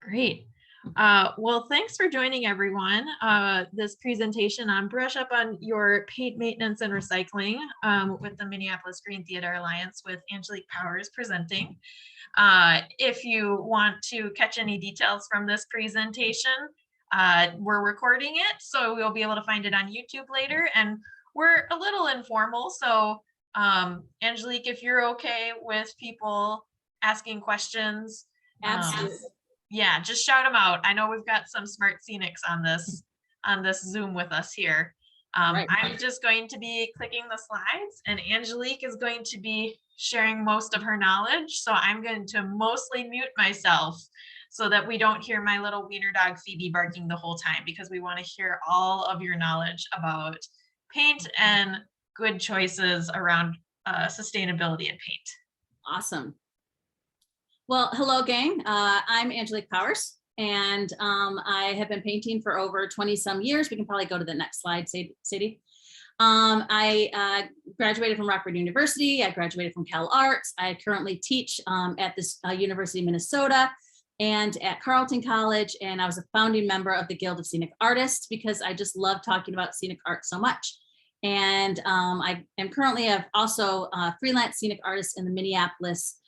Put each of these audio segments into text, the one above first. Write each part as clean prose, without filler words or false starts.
Great. Well, thanks for joining everyone. This presentation on Brush Up on Your Paint Maintenance and Recycling with the Minneapolis Green Theater Alliance with Angelique Powers presenting. If you want to catch any details from this presentation, we're recording it, so we'll be able to find it on YouTube later. And we're a little informal, so Angelique, if you're okay with people asking questions. Absolutely. Yeah, just shout them out. I know we've got some smart scenics on this Zoom with us here. Right. I'm just going to be clicking the slides, and Angelique is going to be sharing most of her knowledge. So I'm going to mostly mute myself so that we don't hear my little wiener dog Phoebe barking the whole time, because we want to hear all of your knowledge about paint and good choices around sustainability in paint. Awesome. Well, hello, gang. I'm Angelique Powers, and I have been painting for over 20 some years. We can probably go to the next slide, Sadie. I graduated from Rockford University. I graduated from Cal Arts. I currently teach at this University of Minnesota and at Carleton College. And I was a founding member of the Guild of Scenic Artists because I just love talking about scenic art so much. And I am currently also a freelance scenic artist in the Minneapolis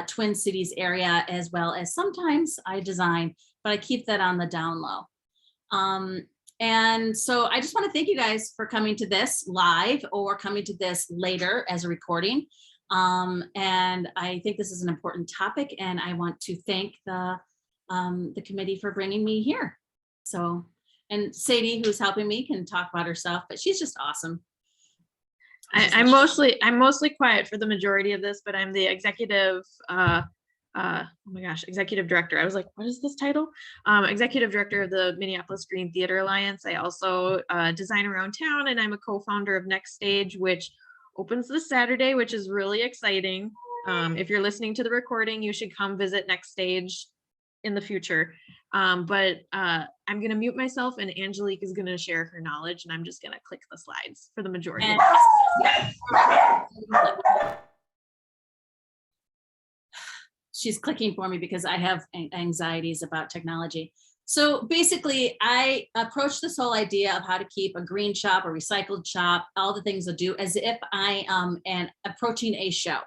Twin Cities area, as well as sometimes I design, but I keep that on the down low. And so I just want to thank you guys for coming to this live or coming to this later as a recording. And I think this is an important topic, and I want to thank the committee for bringing me here. So, and Sadie, who's helping me, can talk about herself, but she's just awesome. I'm mostly quiet for the majority of this, but I'm the executive, oh my gosh, executive director. I was like, what is this title? Executive director of the Minneapolis Green Theater Alliance. I also design around town, and I'm a co-founder of Next Stage, which opens this Saturday, which is really exciting. If you're listening to the recording, you should come visit Next Stage in the future. But I'm going to mute myself, and Angelique is going to share her knowledge, and I'm just going to click the slides for the majority. She's clicking for me because I have anxieties about technology. So basically, I approached this whole idea of how to keep a green shop, a recycled shop, all the things I do, as if I am approaching a show.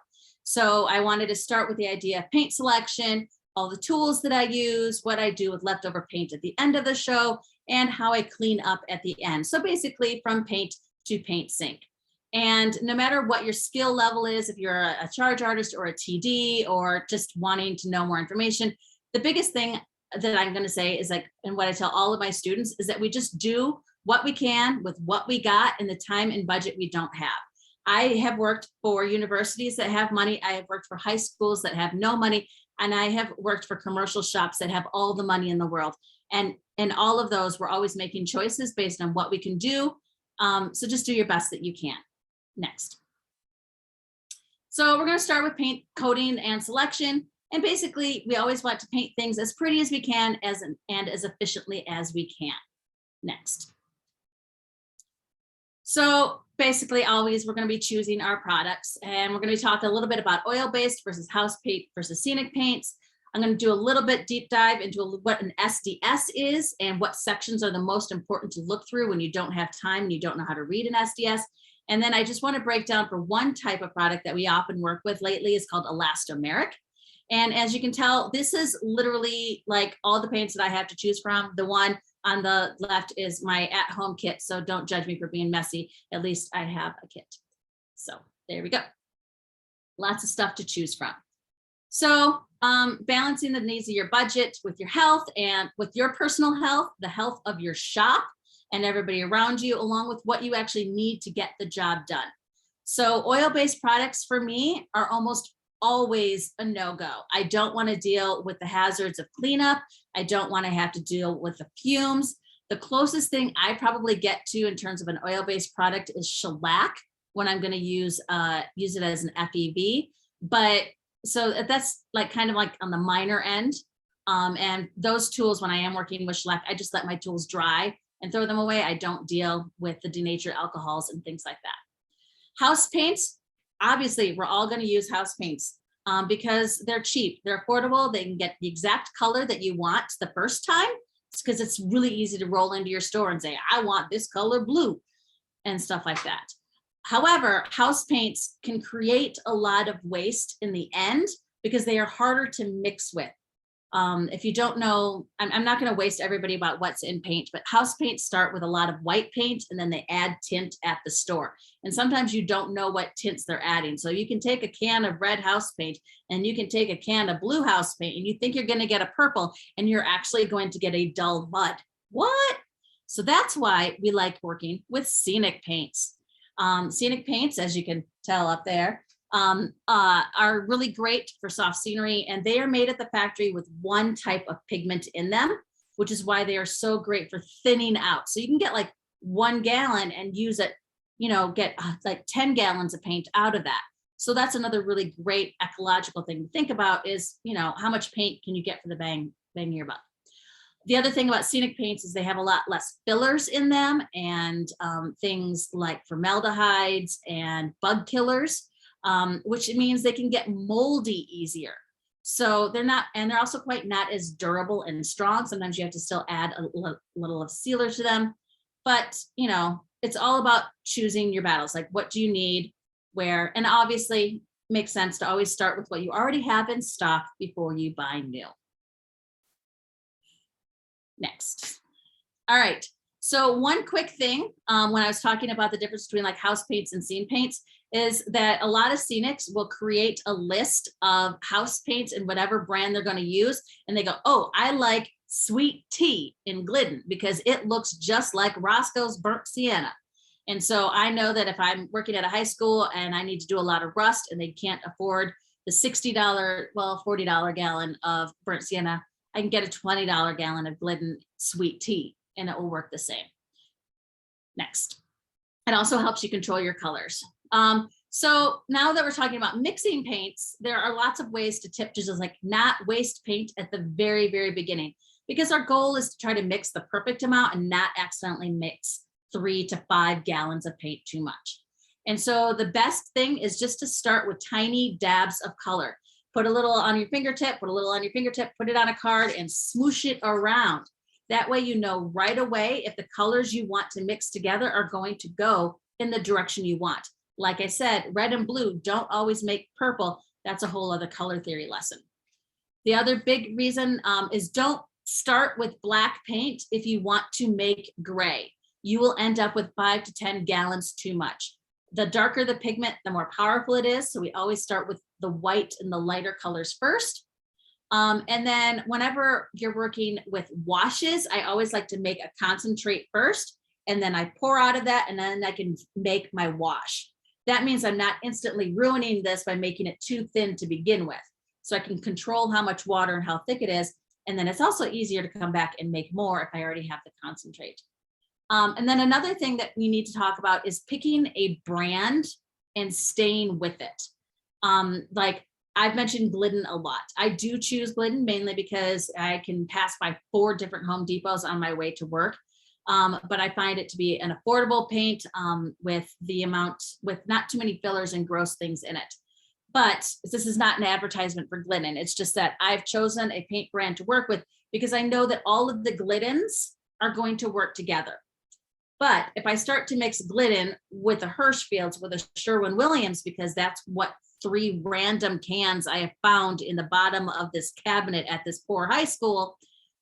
So I wanted to start with the idea of paint selection, all the tools that I use, what I do with leftover paint at the end of the show, and how I clean up at the end. So basically from paint to paint sink. And no matter what your skill level is, if you're a charge artist or a TD or just wanting to know more information, the biggest thing that I'm going to say is like, and what I tell all of my students is that we just do what we can with what we got in the time and budget we don't have. I have worked for universities that have money. I have worked for high schools that have no money. And I have worked for commercial shops that have all the money in the world. And in all of those, we're always making choices based on what we can do. So just do your best that you can. Next. So we're going to start with paint coating and selection. And basically, we always want to paint things as pretty as we can and as efficiently as we can. Next. So basically, always we're going to be choosing our products, and we're going to be talking a little bit about oil-based versus house paint versus scenic paints. I'm going to do a little bit deep dive into what an SDS is and what sections are the most important to look through when you don't have time and you don't know how to read an SDS. And then I just want to break down for one type of product that we often work with lately is called elastomeric. And as you can tell, this is literally like all the paints that I have to choose from. The one on the left is my at-home kit, so don't judge me for being messy. At least I have a kit. So there we go. Lots of stuff to choose from. So balancing the needs of your budget with your health and with your personal health, the health of your shop and everybody around you, along with what you actually need to get the job done. So oil-based products for me are almost always a no-go. I don't want to deal with the hazards of cleanup. I don't want to have to deal with the fumes. The closest thing I probably get to in terms of an oil-based product is shellac when I'm going to use it as an FEV. But so that's like kind of like on the minor end. And those tools, when I am working with shellac, I just let my tools dry and throw them away. I don't deal with the denatured alcohols and things like that. House paints, obviously, we're all going to use house paints. because they're cheap, they're affordable, they can get the exact color that you want the first time. It's because it's really easy to roll into your store and say, I want this color blue and stuff like that. However, house paints can create a lot of waste in the end because they are harder to mix with. If you don't know, I'm not going to waste everybody about what's in paint, but house paints start with a lot of white paint and then they add tint at the store. And sometimes you don't know what tints they're adding. So you can take a can of red house paint and you can take a can of blue house paint and you think you're going to get a purple and you're actually going to get a dull mud. What? So that's why we like working with scenic paints. Scenic paints, as you can tell up there, are really great for soft scenery, and they are made at the factory with one type of pigment in them, which is why they are so great for thinning out. So you can get like 1 gallon and use it, get like 10 gallons of paint out of that. So that's another really great ecological thing to think about is, how much paint can you get for the bang of your buck? The other thing about scenic paints is they have a lot less fillers in them and things like formaldehydes and bug killers, which means they can get moldy easier. So they're also quite not as durable and strong. Sometimes you have to still add a little of sealer to them, but it's all about choosing your battles. Like, what do you need, where, and obviously makes sense to always start with what you already have in stock before you buy new. Next. All right. So one quick thing, when I was talking about the difference between like house paints and scene paints, is that a lot of scenics will create a list of house paints and whatever brand they're going to use. And they go, oh, I like Sweet Tea in Glidden because it looks just like Roscoe's Burnt Sienna. And so I know that if I'm working at a high school and I need to do a lot of rust and they can't afford the $60, $40 gallon of Burnt Sienna, I can get a $20 gallon of Glidden Sweet Tea and it will work the same. Next. It also helps you control your colors. So now that we're talking about mixing paints, there are lots of ways to tip, just like not waste paint at the very, very beginning, because our goal is to try to mix the perfect amount and not accidentally mix 3 to 5 gallons of paint too much. And so the best thing is just to start with tiny dabs of color. Put a little on your fingertip, put a little on your fingertip, put it on a card and smoosh it around. That way, you know right away if the colors you want to mix together are going to go in the direction you want. Like I said, red and blue don't always make purple. That's a whole other color theory lesson. The other big reason is don't start with black paint if you want to make gray. You will end up with 5 to 10 gallons too much. The darker the pigment, the more powerful it is. So we always start with the white and the lighter colors first. And then whenever you're working with washes, I always like to make a concentrate first, and then I pour out of that, and then I can make my wash. That means I'm not instantly ruining this by making it too thin to begin with. So I can control how much water and how thick it is. And then it's also easier to come back and make more if I already have the concentrate. And then another thing that we need to talk about is picking a brand and staying with it. Like I've mentioned Glidden a lot. I do choose Glidden mainly because I can pass by 4 different Home Depots on my way to work. But I find it to be an affordable paint with not too many fillers and gross things in it. But this is not an advertisement for Glidden. It's just that I've chosen a paint brand to work with because I know that all of the Gliddens are going to work together. But if I start to mix Glidden with a Hirschfield's, with a Sherwin-Williams, because that's what 3 random cans I have found in the bottom of this cabinet at this poor high school,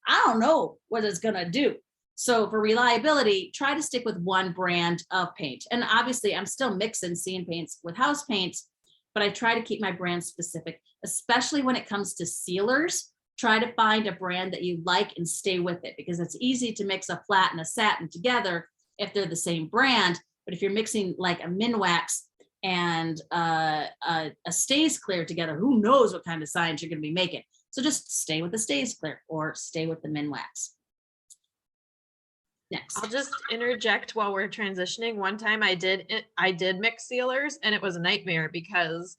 I don't know what it's going to do. So for reliability, try to stick with one brand of paint. And obviously I'm still mixing scene paints with house paints, but I try to keep my brand specific, especially when it comes to sealers. Try to find a brand that you like and stay with it, because it's easy to mix a flat and a satin together if they're the same brand. But if you're mixing like a Minwax and a Stays Clear together, who knows what kind of signs you're going to be making. So just stay with the Stays Clear or stay with the Minwax. Next. I'll just interject while we're transitioning. One time I did mix sealers, and it was a nightmare because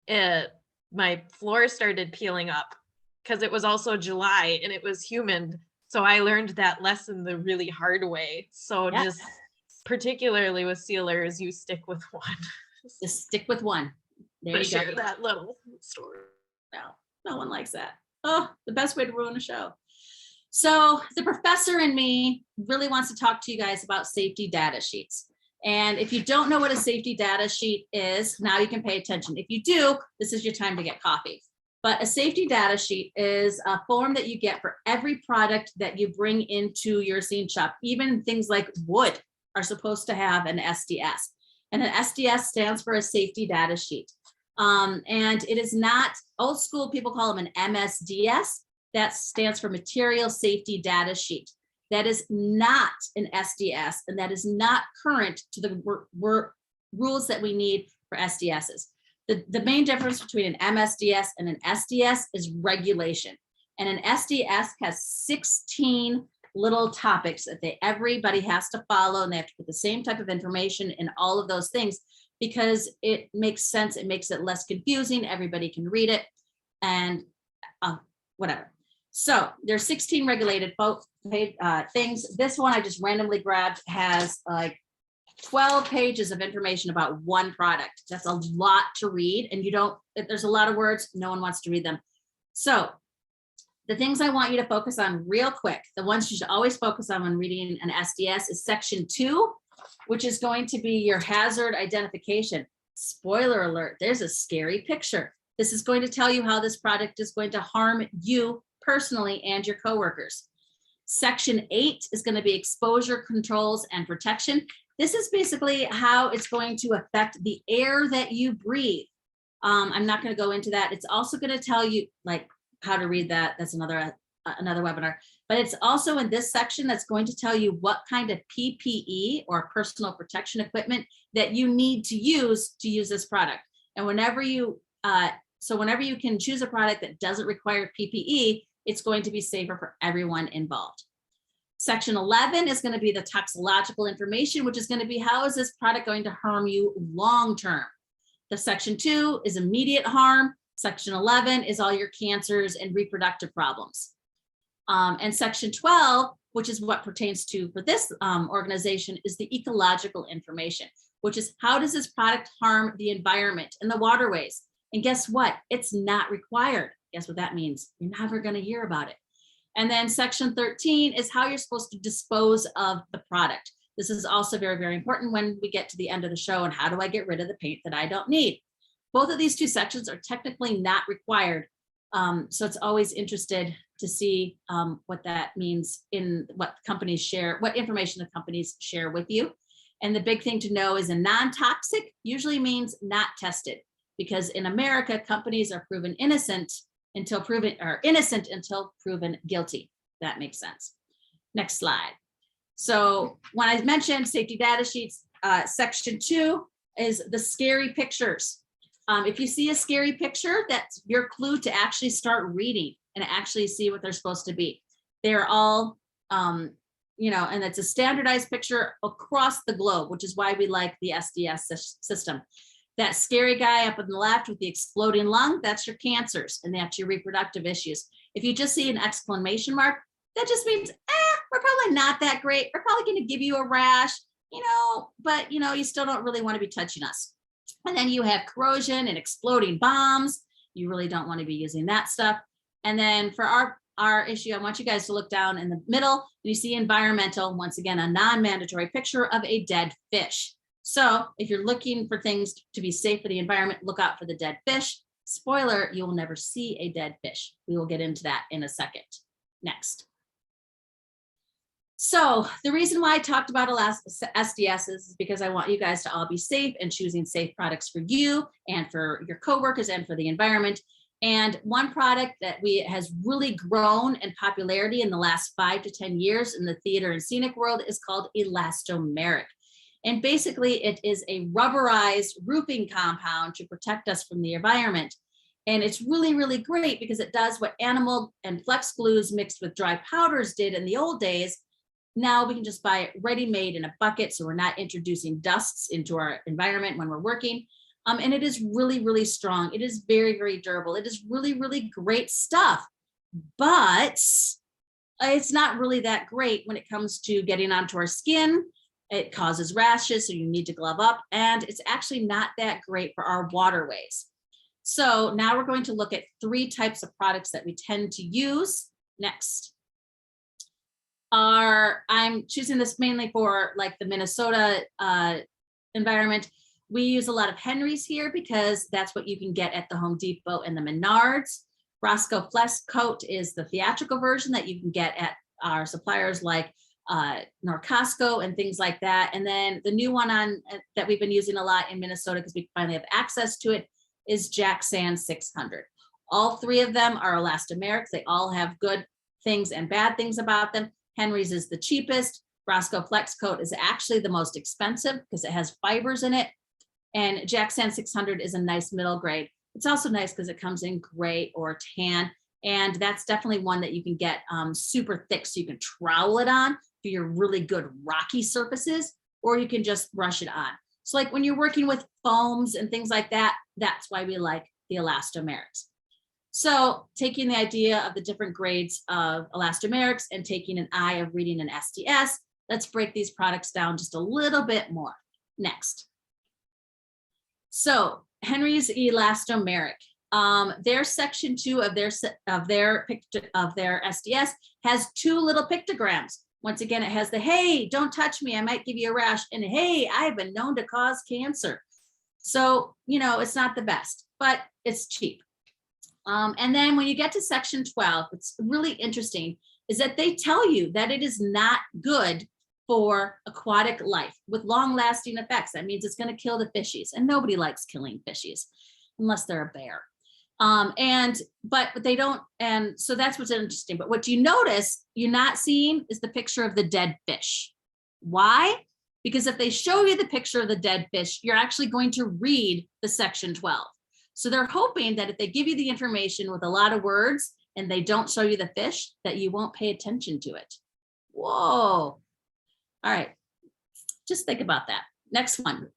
my floor started peeling up because it was also July and it was humid. So I learned that lesson the really hard way. So just particularly with sealers, you stick with one. Just stick with one. There you go. Share that little story. No one likes that. Oh, the best way to ruin a show. So the professor in me really wants to talk to you guys about safety data sheets. And if you don't know what a safety data sheet is, now you can pay attention. If you do, this is your time to get coffee. But a safety data sheet is a form that you get for every product that you bring into your scene shop. Even things like wood are supposed to have an SDS. And an SDS stands for a safety data sheet. And it is not, old school people call them an MSDS. That stands for Material Safety Data Sheet. That is not an SDS, and that is not current to the rules that we need for SDSs. The main difference between an MSDS and an SDS is regulation. And an SDS has 16 little topics that everybody has to follow, and they have to put the same type of information in all of those things because it makes sense. It makes it less confusing. Everybody can read it and whatever. So there's 16 regulated things. This one I just randomly grabbed has like 12 pages of information about one product. That's a lot to read, and if there's a lot of words, no one wants to read them. So the things I want you to focus on real quick, the ones you should always focus on when reading an SDS is section 2, which is going to be your hazard identification. Spoiler alert, there's a scary picture. This is going to tell you how this product is going to harm you personally and your coworkers. Section 8 is going to be exposure controls and protection. This is basically how it's going to affect the air that you breathe. I'm not going to go into that. It's also going to tell you like how to read that. That's another webinar. But it's also in this section that's going to tell you what kind of PPE or personal protection equipment that you need to use this product. And whenever you can choose a product that doesn't require PPE, it's going to be safer for everyone involved. Section 11 is going to be the toxicological information, which is going to be how is this product going to harm you long-term. The section 2 is immediate harm. Section 11 is all your cancers and reproductive problems. And section 12, which is what pertains to for this organization, is the ecological information, which is how does this product harm the environment and the waterways? And guess what? It's not required. Guess what that means? You're never going to hear about it. And then section 13 is how you're supposed to dispose of the product. This is also very, very important when we get to the end of the show and how do I get rid of the paint that I don't need? Both of these two sections are technically not required. So it's always interested to see what that means in what companies share, what information the companies share with you. And the big thing to know is a non-toxic usually means not tested, because in America, companies are proven innocent until proven guilty. That makes sense. Next slide. So when I mentioned safety data sheets, section 2 is the scary pictures. If you see a scary picture, that's your clue to actually start reading and actually see what they're supposed to be. They're all, and it's a standardized picture across the globe, which is why we like the SDS system. That scary guy up on the left with the exploding lung, that's your cancers and that's your reproductive issues. If you just see an exclamation mark, that just means, we're probably not that great. We're probably going to give you a rash, but you still don't really want to be touching us. And then you have corrosion and exploding bombs. You really don't want to be using that stuff. And then for our issue, I want you guys to look down in the middle. You see environmental, once again, a non-mandatory picture of a dead fish. So if you're looking for things to be safe for the environment, look out for the dead fish. Spoiler, you will never see a dead fish. We will get into that in a second. Next. So the reason why I talked about SDS is because I want you guys to all be safe and choosing safe products for you and for your coworkers and for the environment. And one product that has really grown in popularity in the last 5 to 10 years in the theater and scenic world is called elastomeric. And basically it is a rubberized roofing compound to protect us from the environment. And it's really, really great because it does what animal and flex glues mixed with dry powders did in the old days. Now we can just buy it ready-made in a bucket, so we're not introducing dusts into our environment when we're working. And it is really, really strong. It is very, very durable. It is really, really great stuff, but it's not really that great when it comes to getting onto our skin. It causes rashes, so you need to glove up, and it's actually not that great for our waterways. So now we're going to look at 3 types of products that we tend to use. Next. I'm choosing this mainly for like the Minnesota environment. We use a lot of Henry's here because that's what you can get at the Home Depot and the Menards. Roscoe Flex Coat is the theatrical version that you can get at our suppliers like Norcosco and things like that. And then the new one that we've been using a lot in Minnesota because we finally have access to it is Jack Sand 600. All 3 of them are elastomerics. They all have good things and bad things about them. Henry's is the cheapest. Roscoe Flex Coat is actually the most expensive because it has fibers in it. And Jack Sand 600 is a nice middle grade. It's also nice because it comes in gray or tan. And that's definitely one that you can get super thick so you can trowel it on for your really good rocky surfaces, or you can just brush it on. So like when you're working with foams and things like that, that's why we like the elastomerics. So taking the idea of the different grades of elastomerics and taking an eye of reading an SDS, let's break these products down just a little bit more. Next. So Henry's elastomeric, their section 2 of their SDS has 2 little pictograms. Once again, it has the, hey, don't touch me, I might give you a rash, and hey, I've been known to cause cancer. So, you know, it's not the best, but it's cheap. And then when you get to section 12, what's really interesting is that they tell you that it is not good for aquatic life with long-lasting effects. That means it's going to kill the fishies, and nobody likes killing fishies unless they're a bear. But they don't, and so that's what's interesting. But what you notice you're not seeing is the picture of the dead fish. Why? Because if they show you the picture of the dead fish, you're actually going to read the section 12. So they're hoping that if they give you the information with a lot of words and they don't show you the fish, that you won't pay attention to it. Whoa. All right. Just think about that. Next one.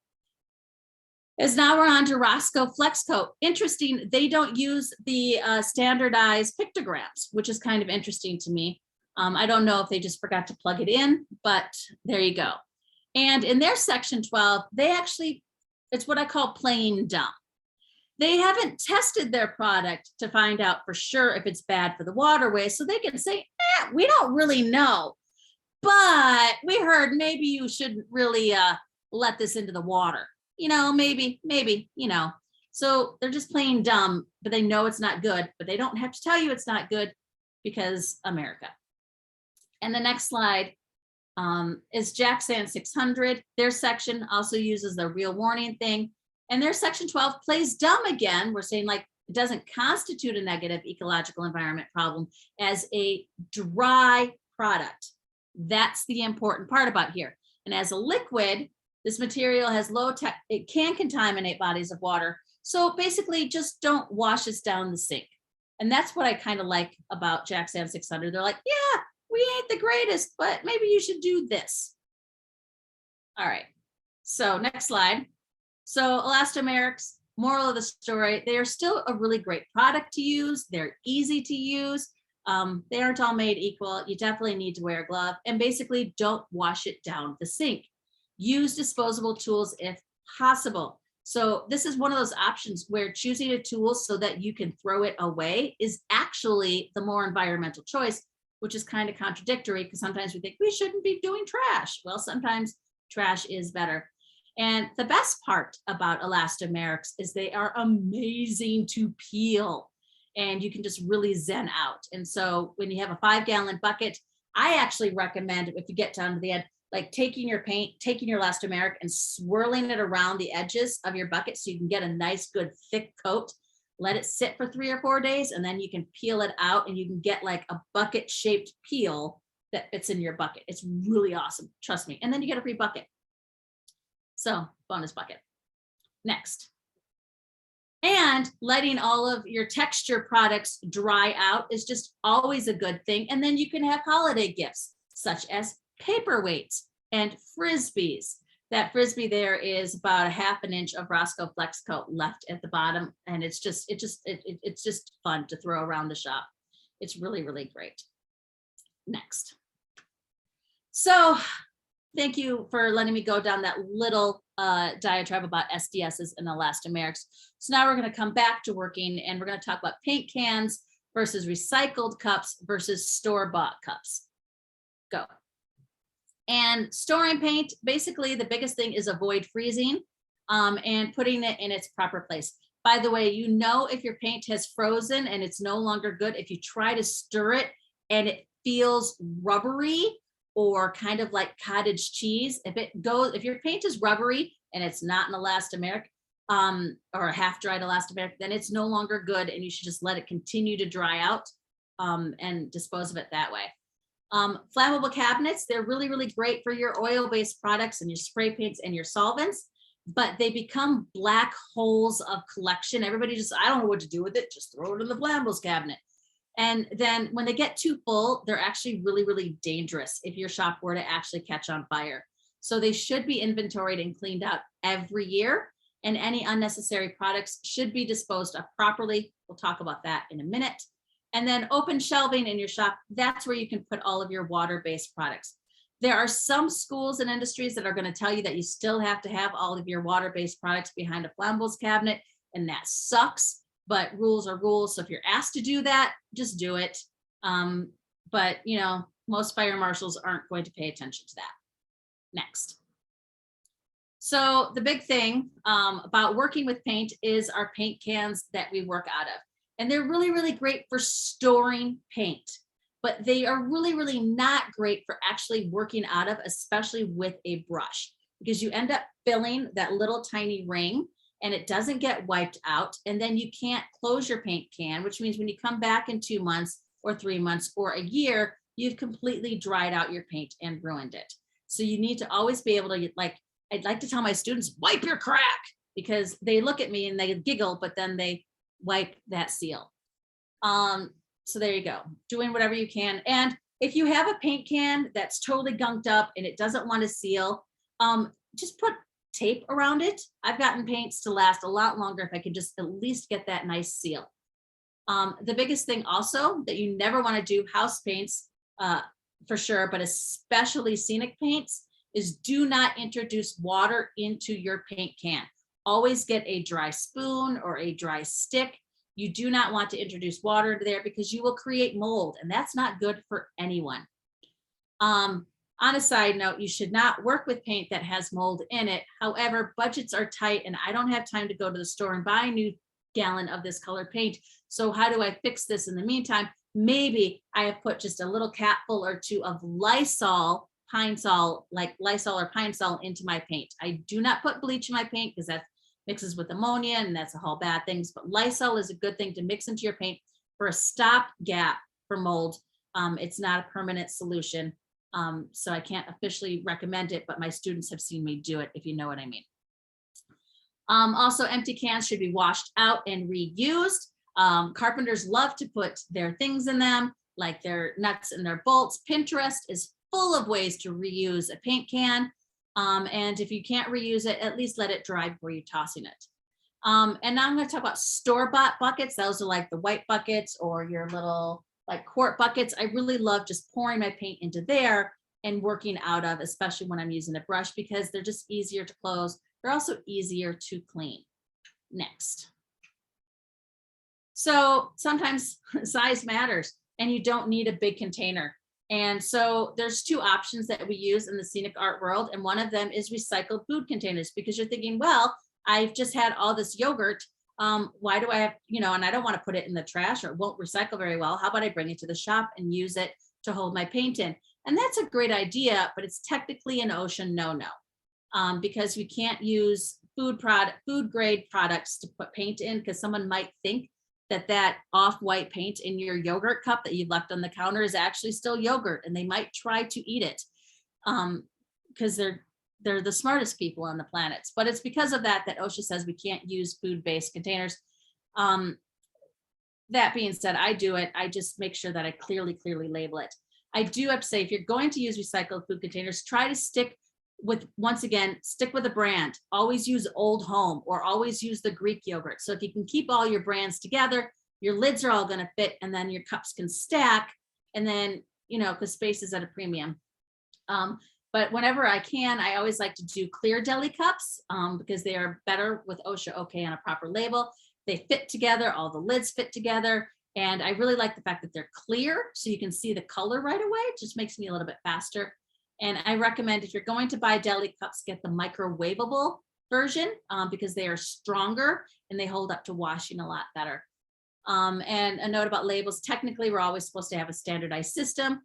As now we're on to Roscoe Flex Coat. Interesting, they don't use the standardized pictograms, which is kind of interesting to me. I don't know if they just forgot to plug it in, but there you go. And in their section 12, they actually, it's what I call playing dumb. They haven't tested their product to find out for sure if it's bad for the waterway. So they can say, we don't really know, but we heard maybe you shouldn't really let this into the water. You know, maybe, you know. So they're just playing dumb, but they know it's not good, but they don't have to tell you it's not good because America. And the next slide is Jack Sand 600. Their section also uses the real warning thing. And their section 12 plays dumb again. We're saying like it doesn't constitute a negative ecological environment problem as a dry product. That's the important part about here. And as a liquid, this material has low tech, it can contaminate bodies of water. So basically just don't wash this down the sink. And that's what I kind of like about Jack Sand 600. They're like, yeah, we ain't the greatest, but maybe you should do this. All right, so next slide. So elastomerics, moral of the story, they are still a really great product to use. They're easy to use. They aren't all made equal. You definitely need to wear a glove and basically don't wash it down the sink. Use disposable tools if possible. So this is one of those options where choosing a tool so that you can throw it away is actually the more environmental choice, which is kind of contradictory because sometimes we think we shouldn't be doing trash. Well, sometimes trash is better. And the best part about elastomerics is they are amazing to peel and you can just really zen out. And so when you have a 5-gallon bucket, I actually recommend if you get down to the end, like taking your paint, taking your elastomeric and swirling it around the edges of your bucket so you can get a nice, good, thick coat. Let it sit for 3 or 4 days, and then you can peel it out and you can get like a bucket shaped peel that fits in your bucket. It's really awesome. Trust me. And then you get a free bucket. So bonus bucket. Next. And letting all of your texture products dry out is just always a good thing. And then you can have holiday gifts such as paperweights and frisbees. That frisbee there is about a 1/2 inch of Roscoe Flex Coat left at the bottom, and it's just fun to throw around the shop. It's really, really great. Next. So Thank you for letting me go down that little diatribe about SDSs and elastomerics. So now we're going to come back to working, and we're going to talk about paint cans versus recycled cups versus store-bought cups. Go. And storing paint, basically the biggest thing is avoid freezing and putting it in its proper place. By the way, you know if your paint has frozen and it's no longer good if you try to stir it and it feels rubbery or kind of like cottage cheese. If your paint is rubbery and it's not an elastomeric or a half-dried elastomeric, then it's no longer good, and you should just let it continue to dry out and dispose of it that way. Flammable cabinets, they're really, really great for your oil-based products and your spray paints and your solvents, but they become black holes of collection. Everybody just, I don't know what to do with it, just throw it in the flammables cabinet. And then when they get too full, they're actually really, really dangerous if your shop were to actually catch on fire. So they should be inventoried and cleaned out every year, and any unnecessary products should be disposed of properly. We'll talk about that in a minute. And then open shelving in your shop, that's where you can put all of your water-based products. There are some schools and industries that are going to tell you that you still have to have all of your water-based products behind a flammables cabinet, and that sucks, but rules are rules. So if you're asked to do that, just do it. But you know, most fire marshals aren't going to pay attention to that. Next. So the big thing about working with paint is our paint cans that we work out of. And they're really, really great for storing paint, but they are really, really not great for actually working out of, especially with a brush, because you end up filling that little tiny ring and it doesn't get wiped out. And then you can't close your paint can, which means when you come back in 2 months or 3 months or a year, you've completely dried out your paint and ruined it. So you need to always be able to, like, I'd like to tell my students, wipe your crack, because they look at me and they giggle, but then they wipe that seal. So there you go, doing whatever you can. And if you have a paint can that's totally gunked up and it doesn't want to seal, just put tape around it. I've gotten paints to last a lot longer if I could just at least get that nice seal. The biggest thing also that you never want to do, house paints for sure, but especially scenic paints, is do not introduce water into your paint can. Always get a dry spoon or a dry stick. You do not want to introduce water there because you will create mold, and that's not good for anyone. On a side note, you should not work with paint that has mold in it. However, budgets are tight and I don't have time to go to the store and buy a new gallon of this color paint. So how do I fix this in the meantime? Maybe I have put just a little capful or two of Lysol, Pine Sol, like Lysol or Pine Sol into my paint. I do not put bleach in my paint because that mixes with ammonia and that's a whole bad things, but Lysol is a good thing to mix into your paint for a stopgap for mold. It's not a permanent solution. So I can't officially recommend it, but my students have seen me do it, if you know what I mean. Also, empty cans should be washed out and reused. Carpenters love to put their things in them, like their nuts and their bolts. Pinterest is full of ways to reuse a paint can. And if you can't reuse it, at least let it dry before you're tossing it. And now I'm going to talk about store-bought buckets. Those are like the white buckets or your little like quart buckets. I really love just pouring my paint into there and working out of, especially when I'm using a brush, because they're just easier to close. They're also easier to clean. Next. So sometimes size matters and you don't need a big container. And so there's two options that we use in the scenic art world. And one of them is recycled food containers, because you're thinking, well, I've just had all this yogurt. Why do I have, you know, and I don't want to put it in the trash or it won't recycle very well. How about I bring it to the shop and use it to hold my paint in? And that's a great idea, but it's technically an OSHA no-no, because you can't use food grade products to put paint in, because someone might think that off-white paint in your yogurt cup that you've left on the counter is actually still yogurt, and they might try to eat it because they're the smartest people on the planet. But it's because of that OSHA says we can't use food-based containers. That being said, I do it. I just make sure that I clearly label it. I do have to say, if you're going to use recycled food containers, try to stick with a brand. Always use Old Home or always use the Greek yogurt. So if you can keep all your brands together, your lids are all going to fit, and then your cups can stack, and then, you know, because space is at a premium. But whenever I can, I always like to do clear deli cups because they are better with OSHA OK on a proper label. They fit together, all the lids fit together. And I really like the fact that they're clear so you can see the color right away. It just makes me a little bit faster. And I recommend if you're going to buy deli cups, get the microwavable version because they are stronger and they hold up to washing a lot better. And a note about labels, technically we're always supposed to have a standardized system.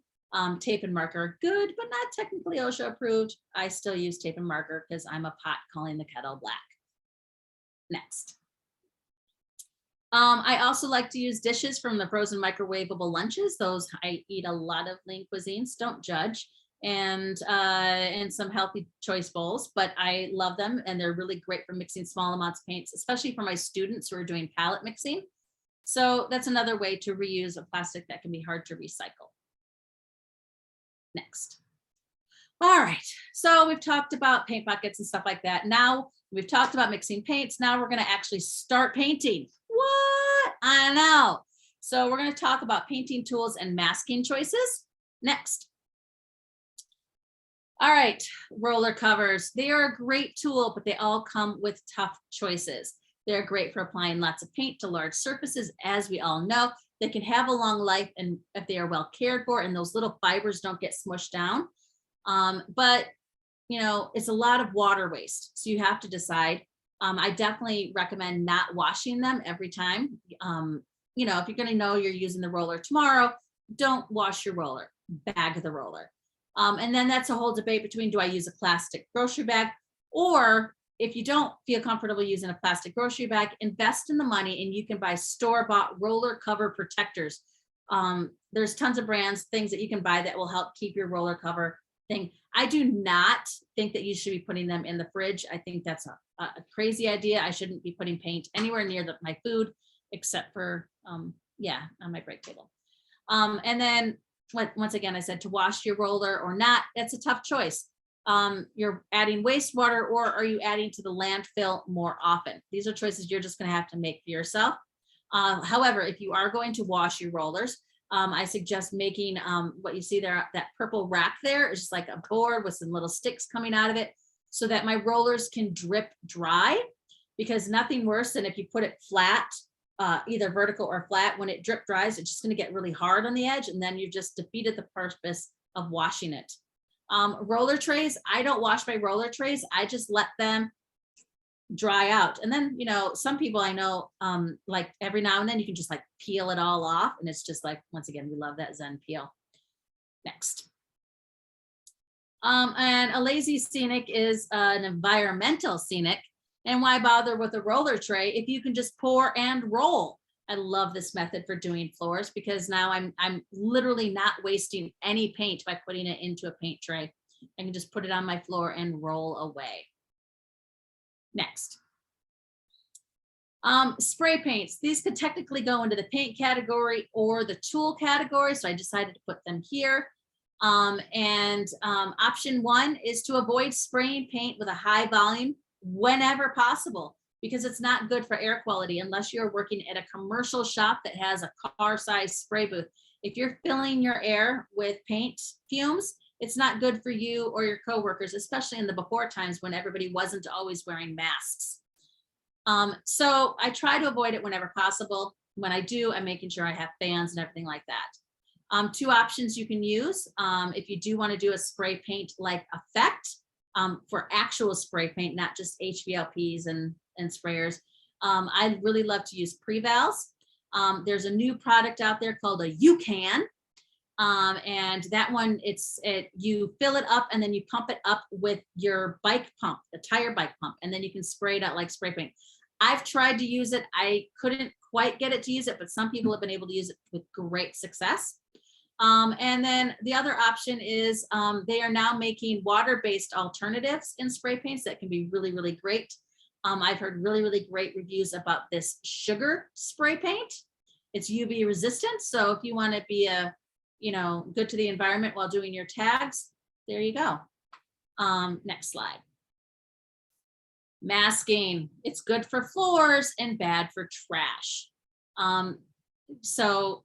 Tape and marker are good, but not technically OSHA approved. I still use tape and marker because I'm a pot calling the kettle black. Next. I also like to use dishes from the frozen microwavable lunches. Those I eat a lot of lean cuisines, don't judge, and some healthy choice bowls, but I love them and they're really great for mixing small amounts of paints, especially for my students who are doing palette mixing. So that's another way to reuse a plastic that can be hard to recycle. Next. All right, so we've talked about paint buckets and stuff like that. Now we've talked about mixing paints. Now we're going to actually start painting. What? I know. So we're going to talk about painting tools and masking choices. Next. All right, roller covers. They are a great tool, but they all come with tough choices. They're great for applying lots of paint to large surfaces, as we all know. They can have a long life and if they are well cared for and those little fibers don't get smushed down. But you know, it's a lot of water waste. So you have to decide. I definitely recommend not washing them every time. You know, if you're going to know you're using the roller tomorrow, don't wash your roller, bag the roller. And then that's a whole debate between, do I use a plastic grocery bag, or if you don't feel comfortable using a plastic grocery bag, invest in the money and you can buy store-bought roller cover protectors. There's tons of brands, things that you can buy that will help keep your roller cover thing. I do not think that you should be putting them in the fridge. I think that's a crazy idea. I shouldn't be putting paint anywhere near my food, except for, yeah, on my break table. And then once again, I said to wash your roller or not, that's a tough choice. You're adding wastewater, or are you adding to the landfill more often? These are choices you're just going to have to make for yourself. However, if you are going to wash your rollers, I suggest making what you see there, that purple rack there is just like a board with some little sticks coming out of it so that my rollers can drip dry, because nothing worse than if you put it flat, either vertical or flat, when it drip dries, it's just going to get really hard on the edge and then you've just defeated the purpose of washing it. Roller trays, I don't wash my roller trays. I just let them dry out. And then, you know, some people I know, like every now and then you can just like peel it all off. And it's just like, once again, we love that Zen peel. Next. And a lazy scenic is an environmental scenic. And why bother with a roller tray if you can just pour and roll? I love this method for doing floors because now I'm literally not wasting any paint by putting it into a paint tray. I can just put it on my floor and roll away. Next. Spray paints. These could technically go into the paint category or the tool category, so I decided to put them here. Option one is to avoid spraying paint with a high volume whenever possible, because it's not good for air quality unless you're working at a commercial shop that has a car-sized spray booth. If you're filling your air with paint fumes, it's not good for you or your coworkers, especially in the before times when everybody wasn't always wearing masks. So I try to avoid it whenever possible. When I do, I'm making sure I have fans and everything like that. Two options you can use if you do want to do a spray paint like effect for actual spray paint, not just HVLPs and sprayers. I really love to use Prevals. There's a new product out there called a UCAN. And that one, you fill it up and then you pump it up with your bike pump, the tire bike pump, and then you can spray it out like spray paint. I've tried to use it. I couldn't quite get it to use it, but some people have been able to use it with great success. And then the other option is they are now making water-based alternatives in spray paints that can be really, really great. I've heard really, really great reviews about this sugar spray paint. It's UV resistant. So if you want to be good to the environment while doing your tags, there you go. Next slide. Masking. It's good for floors and bad for trash. So,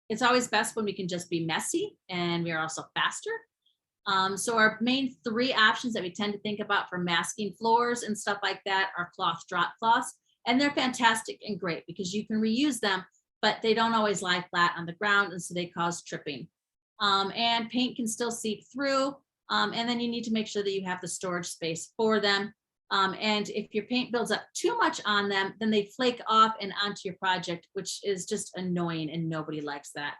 it's always best when we can just be messy and we are also faster. So our main three options that we tend to think about for masking floors and stuff like that are cloth drop cloths. And they're fantastic and great because you can reuse them, but they don't always lie flat on the ground, and so they cause tripping. And paint can still seep through. And then you need to make sure that you have the storage space for them. And if your paint builds up too much on them, then they flake off and onto your project, which is just annoying and nobody likes that.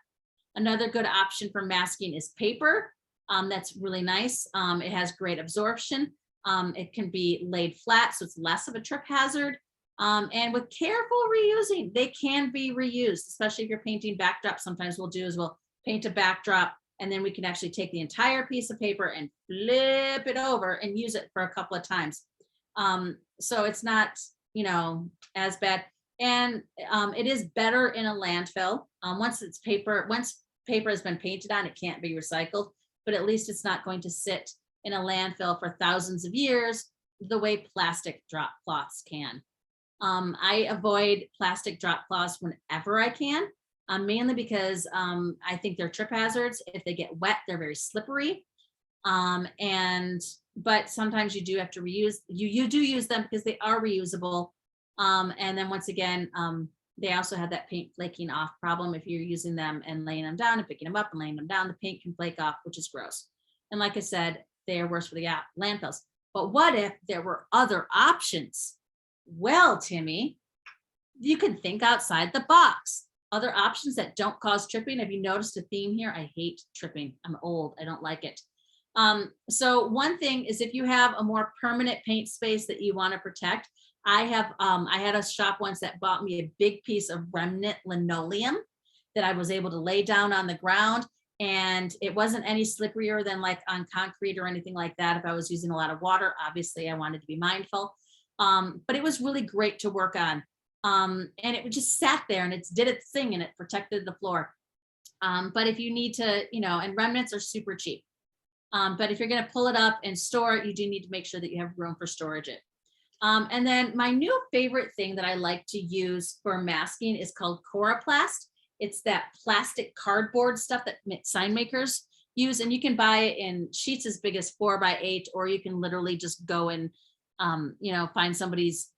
Another good option for masking is paper. That's really nice. It has great absorption. It can be laid flat, so it's less of a trip hazard. And with careful reusing, they can be reused, especially if you're painting backdrop. Sometimes we'll do is we'll paint a backdrop, and then we can actually take the entire piece of paper and flip it over and use it for a couple of times. So it's not, as bad. And it is better in a landfill. Once paper has been painted on, it can't be recycled, but at least it's not going to sit in a landfill for thousands of years the way plastic drop cloths can. I avoid plastic drop cloths whenever I can, mainly because I think they're trip hazards. If they get wet, they're very slippery. But sometimes you do have to reuse, you do use them because they are reusable. And then once again, they also have that paint flaking off problem. If you're using them and laying them down and picking them up and laying them down, the paint can flake off, which is gross. And like I said, they are worse for the landfills. But what if there were other options? Well, Timmy, you can think outside the box. Other options that don't cause tripping. Have you noticed a theme here? I hate tripping. I'm old. I don't like it. So one thing is if you have a more permanent paint space that you want to protect, I had a shop once that bought me a big piece of remnant linoleum that I was able to lay down on the ground, and it wasn't any slipperier than like on concrete or anything like that. If I was using a lot of water, obviously I wanted to be mindful. But it was really great to work on. And it just sat there and it did its thing and it protected the floor. But if you need to, and remnants are super cheap. But if you're going to pull it up and store it, you do need to make sure that you have room for storage it. And then my new favorite thing that I like to use for masking is called Coroplast. It's that plastic cardboard stuff that sign makers use, and you can buy it in sheets as big as 4x8, or you can literally just go and, find somebody's,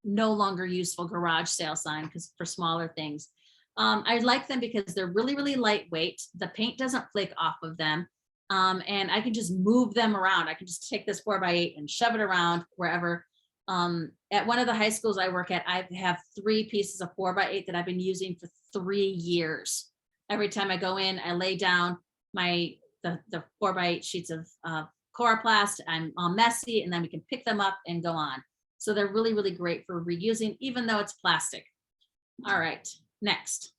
no longer useful garage sale sign because for smaller things. I like them because they're really, really lightweight. The paint doesn't flake off of them. And I can just move them around. I can just take this 4x8 and shove it around wherever. At one of the high schools I work at, I have 3 pieces of 4x8 that I've been using for 3 years. Every time I go in, I lay down the 4x8 sheets of Coroplast. I'm all messy, and then we can pick them up and go on. So they're really, really great for reusing, even though it's plastic. All right, next.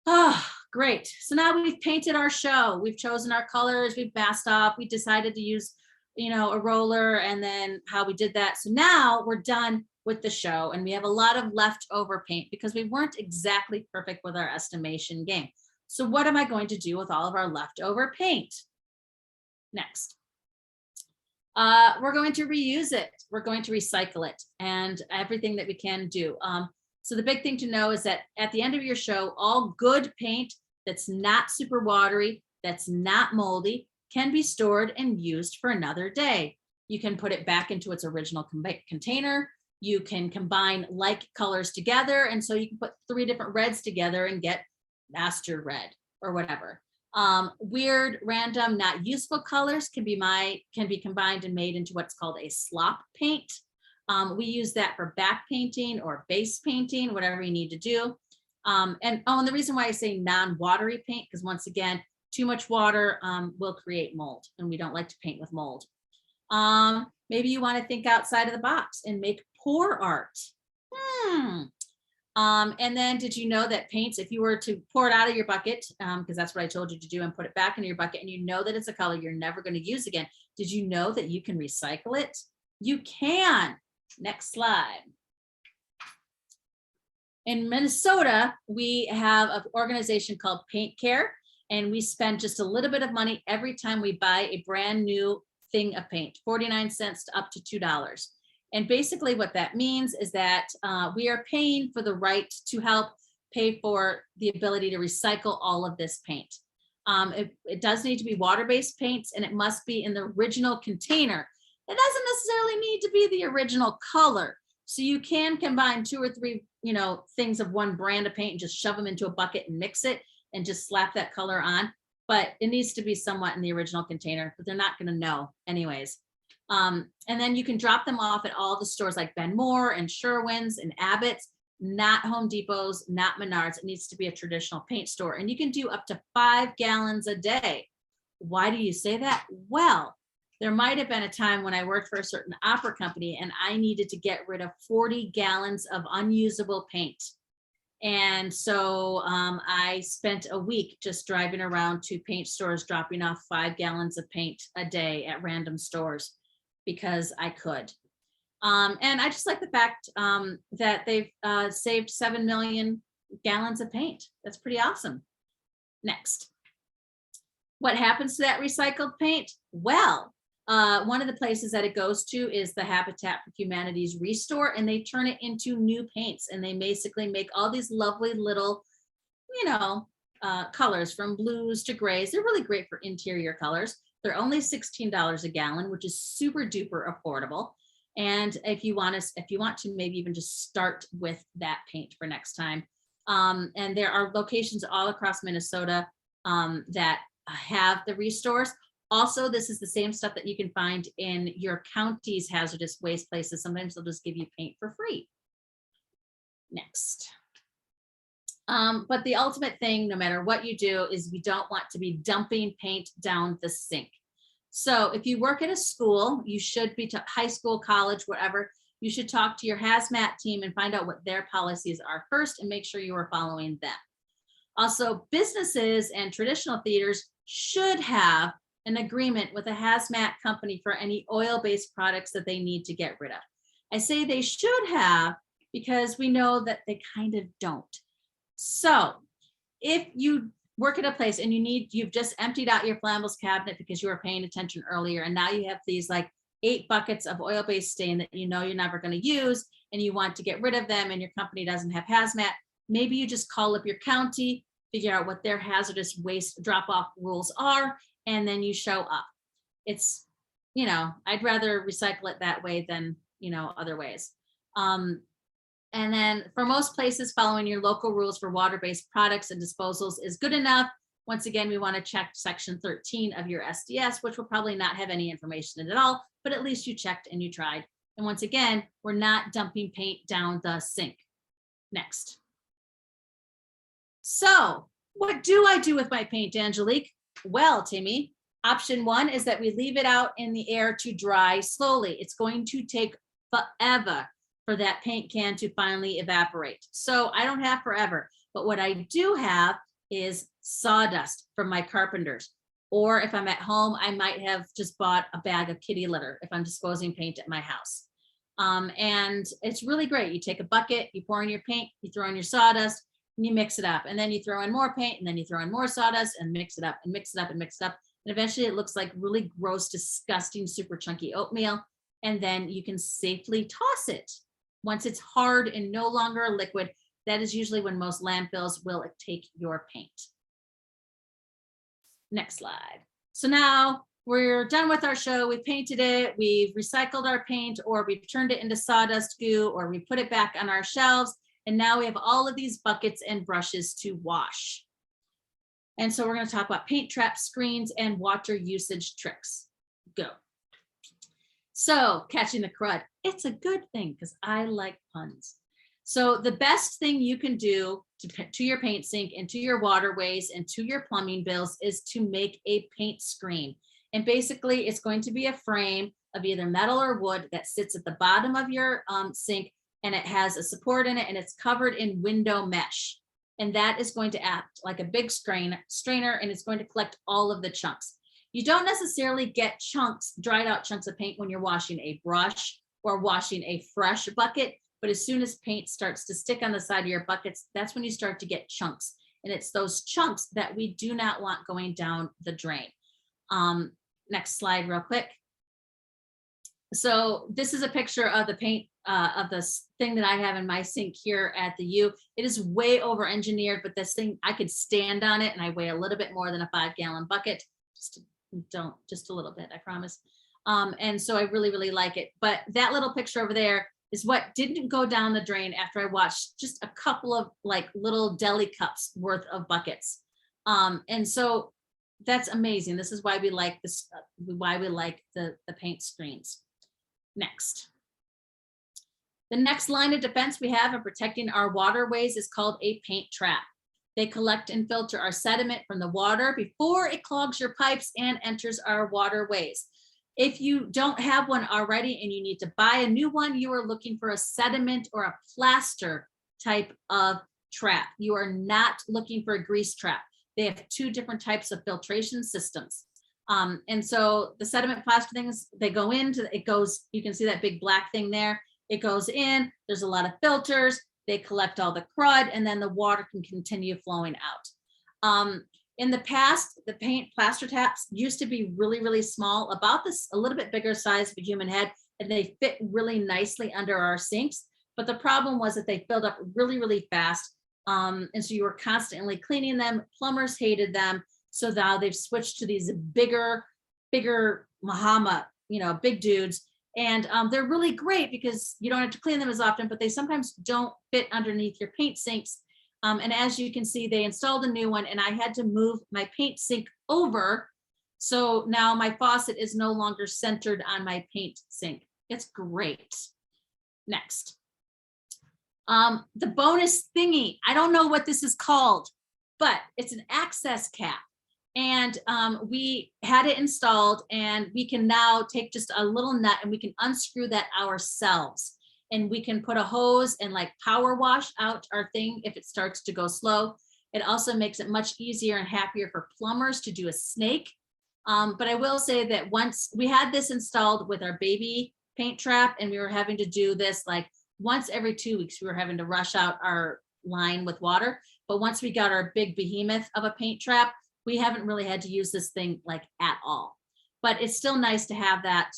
Oh, great. So now we've painted our show. We've chosen our colors. We've masked off. We decided to use, a roller, and then how we did that. So now we're done with the show, and we have a lot of leftover paint because we weren't exactly perfect with our estimation game. So what am I going to do with all of our leftover paint? Next. We're going to reuse it. We're going to recycle it and everything that we can do. So the big thing to know is that at the end of your show, all good paint that's not super watery, that's not moldy, can be stored and used for another day. You can put it back into its original container. You can combine like colors together. And so you can put 3 different reds together and get master red or whatever. Weird, random, not useful colors can be combined and made into what's called a slop paint. We use that for back painting or base painting, whatever you need to do. And the reason why I say non-watery paint, because once again, too much water will create mold, and we don't like to paint with mold. Maybe you want to think outside of the box and make pour art. And then did you know that paints, if you were to pour it out of your bucket, because that's what I told you to do, and put it back into your bucket, and you know that it's a color you're never going to use again, did you know that you can recycle it? You can. Next slide. In Minnesota, we have an organization called Paint Care, and we spend just a little bit of money every time we buy a brand new thing of paint, 49 cents to up to $2. And basically what that means is that we are paying for the right to help pay for the ability to recycle all of this paint. It does need to be water-based paints, and it must be in the original container. It doesn't necessarily need to be the original color. So you can combine 2 or 3, things of one brand of paint and just shove them into a bucket and mix it and just slap that color on. But it needs to be somewhat in the original container, but they're not going to know anyways. And then you can drop them off at all the stores like Ben Moore and Sherwin's and Abbott's, not Home Depot's, not Menards. It needs to be a traditional paint store. And you can do up to 5 gallons a day. Why do you say that? Well, there might have been a time when I worked for a certain opera company and I needed to get rid of 40 gallons of unusable paint. And so I spent a week just driving around to paint stores, dropping off 5 gallons of paint a day at random stores because I could. And I just like the fact that they've saved 7 million gallons of paint. That's pretty awesome. Next. What happens to that recycled paint? Well, one of the places that it goes to is the Habitat for Humanity's Restore, and they turn it into new paints, and they basically make all these lovely little, colors from blues to grays. They're really great for interior colors. They're only $16 a gallon, which is super duper affordable. And if you want to maybe even just start with that paint for next time. And there are locations all across Minnesota that have the restores. Also, this is the same stuff that you can find in your county's hazardous waste places. Sometimes they'll just give you paint for free. Next. But the ultimate thing, no matter what you do, is we don't want to be dumping paint down the sink. So if you work at a school, you should be to high school, college, whatever, you should talk to your hazmat team and find out what their policies are first and make sure you are following them. Also, businesses and traditional theaters should have an agreement with a hazmat company for any oil-based products that they need to get rid of. I say they should have because we know that they kind of don't. So if you work at a place and you've just emptied out your flammables cabinet because you were paying attention earlier, and now you have these like 8 buckets of oil-based stain that you're never going to use and you want to get rid of them, and your company doesn't have hazmat, maybe you just call up your county, figure out what their hazardous waste drop-off rules are, and then you show up. It's, I'd rather recycle it that way than, other ways. And then for most places, following your local rules for water-based products and disposals is good enough. Once again, we want to check section 13 of your SDS, which will probably not have any information in it at all, but at least you checked and you tried. And once again, we're not dumping paint down the sink. Next. So what do I do with my paint, Angelique? Well, Timmy, option 1 is that we leave it out in the air to dry slowly. It's going to take forever for that paint can to finally evaporate. So I don't have forever, but what I do have is sawdust from my carpenters. Or if I'm at home, I might have just bought a bag of kitty litter if I'm disposing paint at my house. And it's really great. You take a bucket, you pour in your paint, you throw in your sawdust, and you mix it up. And then you throw in more paint, and then you throw in more sawdust and mix it up and mix it up and mix it up. And eventually it looks like really gross, disgusting, super chunky oatmeal. And then you can safely toss it. Once it's hard and no longer a liquid, that is usually when most landfills will take your paint. Next slide. So now we're done with our show. We painted it, we've recycled our paint, or we've turned it into sawdust goo, or we put it back on our shelves. And now we have all of these buckets and brushes to wash. And so we're going to talk about paint trap screens and water usage tricks. Go. So catching the crud, it's a good thing because I like puns. So the best thing you can do to your paint sink and to your waterways and to your plumbing bills is to make a paint screen. And basically it's going to be a frame of either metal or wood that sits at the bottom of your sink, and it has a support in it and it's covered in window mesh. And that is going to act like a big strainer, and it's going to collect all of the chunks. You don't necessarily get dried out chunks of paint when you're washing a brush or washing a fresh bucket, but as soon as paint starts to stick on the side of your buckets, that's when you start to get chunks. And it's those chunks that we do not want going down the drain. Next slide real quick. So this is a picture of the paint of this thing that I have in my sink here at the U. It is way over engineered, but this thing, I could stand on it and I weigh a little bit more than a 5-gallon bucket. Just a little bit, I promise. And so I really, really like it. But that little picture over there is what didn't go down the drain after I watched just a couple of like little deli cups worth of buckets. And so that's amazing. This is why we like this, why we like the paint screens. Next. The next line of defense we have in protecting our waterways is called a paint trap. They collect and filter our sediment from the water before it clogs your pipes and enters our waterways. If you don't have one already and you need to buy a new one, you are looking for a sediment or a plaster type of trap. You are not looking for a grease trap. They have 2 different types of filtration systems. And so the sediment plaster things, they go into, it goes, you can see that big black thing there. It goes in, there's a lot of filters, they collect all the crud, and then the water can continue flowing out. In the past, the paint plaster taps used to be really, really small, about this, a little bit bigger size of a human head, and they fit really nicely under our sinks. But the problem was that they filled up really, really fast. And so you were constantly cleaning them. Plumbers hated them. So now they've switched to these bigger Mahama, big dudes. And they're really great because you don't have to clean them as often, but they sometimes don't fit underneath your paint sinks. And as you can see, they installed a new one and I had to move my paint sink over. So now my faucet is no longer centered on my paint sink. It's great. Next. The bonus thingy. I don't know what this is called, but it's an access cap. And we had it installed and we can now take just a little nut and we can unscrew that ourselves. And we can put a hose and like power wash out our thing if it starts to go slow. It also makes it much easier and happier for plumbers to do a snake. But I will say that once we had this installed with our baby paint trap and we were having to do this like once every 2 weeks, we were having to rush out our line with water. But once we got our big behemoth of a paint trap, we haven't really had to use this thing like at all. But it's still nice to have that.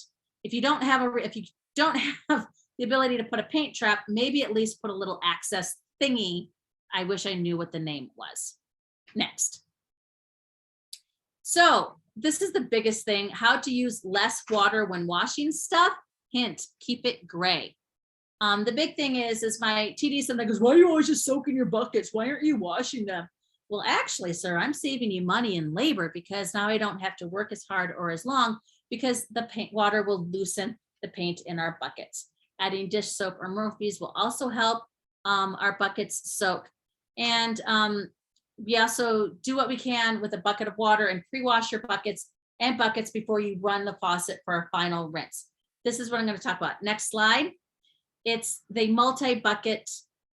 If you don't have the ability to put a paint trap, maybe at least put a little access thingy. I wish I knew what the name was. Next. So this is the biggest thing, how to use less water when washing stuff. Hint, keep it gray. The big thing is my TD sometimes goes, why are you always just soaking your buckets? Why aren't you washing them? Well, actually, sir, I'm saving you money and labor because now I don't have to work as hard or as long because the paint water will loosen the paint in our buckets. Adding dish soap or Murphy's will also help our buckets soak. And we also do what we can with a bucket of water and pre-wash your buckets before you run the faucet for a final rinse. This is what I'm going to talk about. Next slide. It's the multi-bucket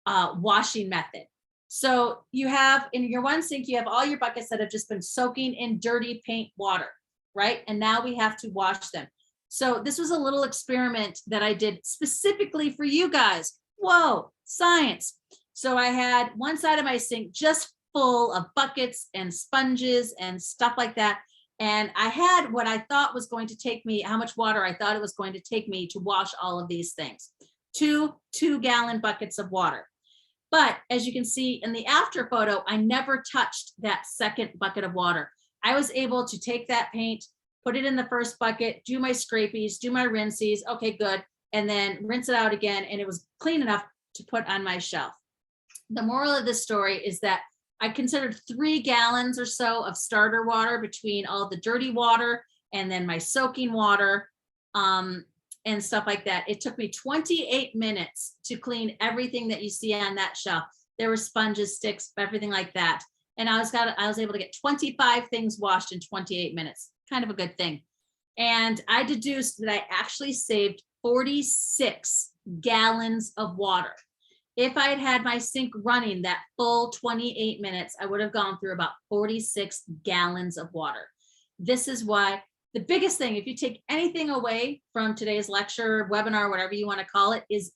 washing method. So you have in your one sink, you have all your buckets that have just been soaking in dirty paint water, right? And now we have to wash them. So this was a little experiment that I did specifically for you guys. Whoa, science. So I had one side of my sink just full of buckets and sponges and stuff like that. And I had what I thought was going to take me, how much water I thought it was going to take me to wash all of these things. 2 2-gallon buckets of water. But as you can see in the after photo, I never touched that second bucket of water. I was able to take that paint, put it in the first bucket, do my scrapies, do my rinsies. Okay, good. And then rinse it out again. And it was clean enough to put on my shelf. The moral of this story is that I considered 3 gallons or so of starter water between all the dirty water and then my soaking water. And stuff like that. It took me 28 minutes to clean everything that you see on that shelf. There were sponges, sticks, everything like that. And I was able to get 25 things washed in 28 minutes. Kind of a good thing. And I deduced that I actually saved 46 gallons of water. If I had had my sink running that full 28 minutes, I would have gone through about 46 gallons of water. This is why the biggest thing, if you take anything away from today's lecture, webinar, whatever you want to call it, is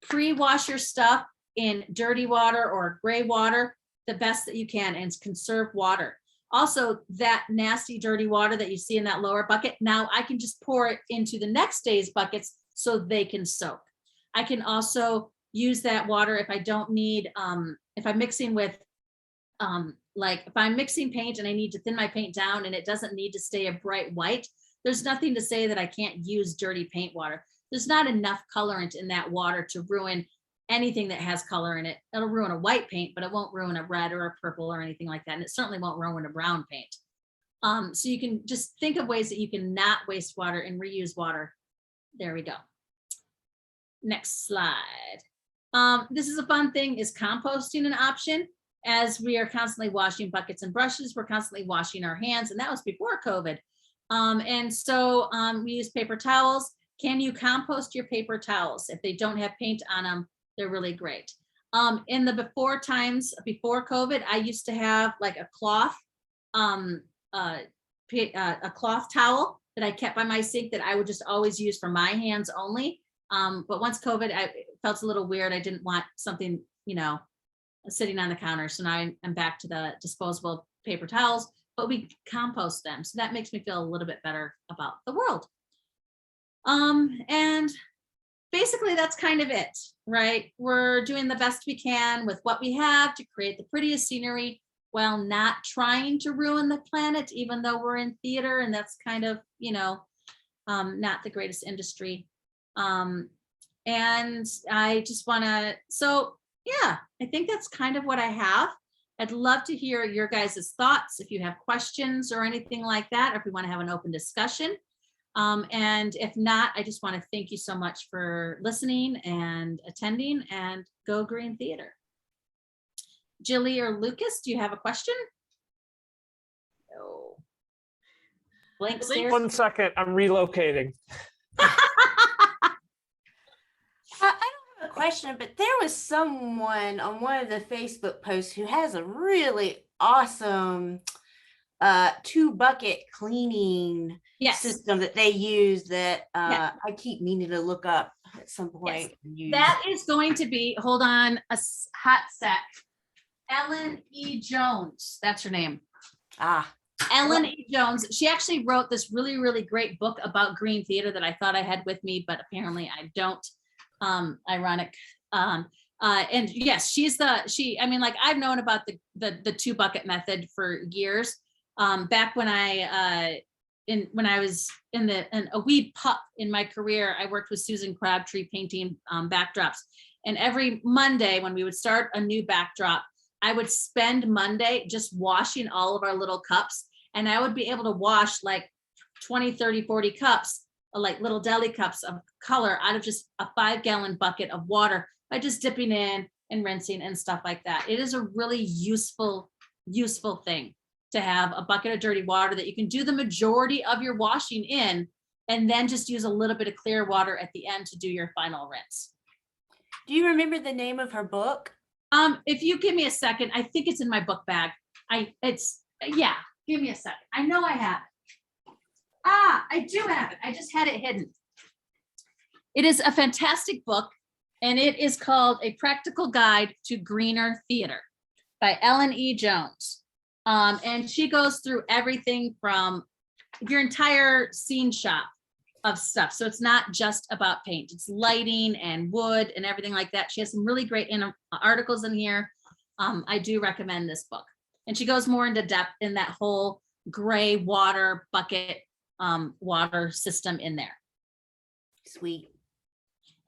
pre-wash your stuff in dirty water or gray water the best that you can and conserve water. Also, that nasty dirty water that you see in that lower bucket, now I can just pour it into the next day's buckets so they can soak. I can also use that water if I don't need, if I'm mixing with, like if I'm mixing paint and I need to thin my paint down and it doesn't need to stay a bright white, there's nothing to say that I can't use dirty paint water. There's not enough colorant in that water to ruin anything that has color in it. It'll ruin a white paint, but it won't ruin a red or a purple or anything like that. And it certainly won't ruin a brown paint. So you can just think of ways that you can not waste water and reuse water. There we go. Next slide. This is a fun thing. Is composting an option? As we are constantly washing buckets and brushes, we're constantly washing our hands, and that was before COVID. And so we use paper towels. Can you compost your paper towels? If they don't have paint on them, they're really great. In the before times, before COVID, I used to have like a cloth, a cloth towel that I kept by my sink that I would just always use for my hands only. But once COVID, it felt a little weird. I didn't want something, you know, sitting on the counter. So now I'm back to the disposable paper towels, but we compost them. So that makes me feel a little bit better about the world. And basically that's kind of it, right? We're doing the best we can with what we have to create the prettiest scenery while not trying to ruin the planet, even though we're in theater and that's kind of, you know, not the greatest industry. And I just want to, so yeah, I think that's kind of what I have. I'd love to hear your guys' thoughts if you have questions or anything like that, or if we want to have an open discussion. And if not, I just want to thank you so much for listening and attending, and go Green Theater. Jilly or Lucas, do you have a question? No. Blank stare. 1 second, I'm relocating. I don't have a question, but there was someone on one of the Facebook posts who has a really awesome 2-bucket cleaning Yes, system that they use that Yeah. I keep meaning to look up at some point. and use. that is going to be, hold on a hot sec. Ellen E. Jones, that's her name. Ah, Ellen E. Jones. She actually wrote this really, really great book about Green Theater that I thought I had with me, but apparently I don't. Ironic. And yes, I mean, like I've known about the 2-bucket method for years. Back when when I was in a wee pup in my career, I worked with Susan Crabtree painting backdrops. And every Monday when we would start a new backdrop, I would spend Monday just washing all of our little cups. And I would be able to wash like 20, 30, 40 cups, like little deli cups of color out of just a 5-gallon bucket of water by just dipping in and rinsing and stuff like that. It is a really useful thing to have a bucket of dirty water that you can do the majority of your washing in, and then just use a little bit of clear water at the end to do your final rinse. do you remember the name of her book? If you give me a second, I think it's in my book bag. Yeah, give me a second. I know I have it. I do have it. I just had it hidden. It is a fantastic book, and it is called A Practical Guide to Greener Theater by Ellen E. Jones. And she goes through everything from your entire scene shop of stuff. So it's not just about paint, it's lighting and wood and everything like that. She has some really great articles in here. I do recommend this book. And she goes more into depth in that whole gray water bucket water system in there. Sweet.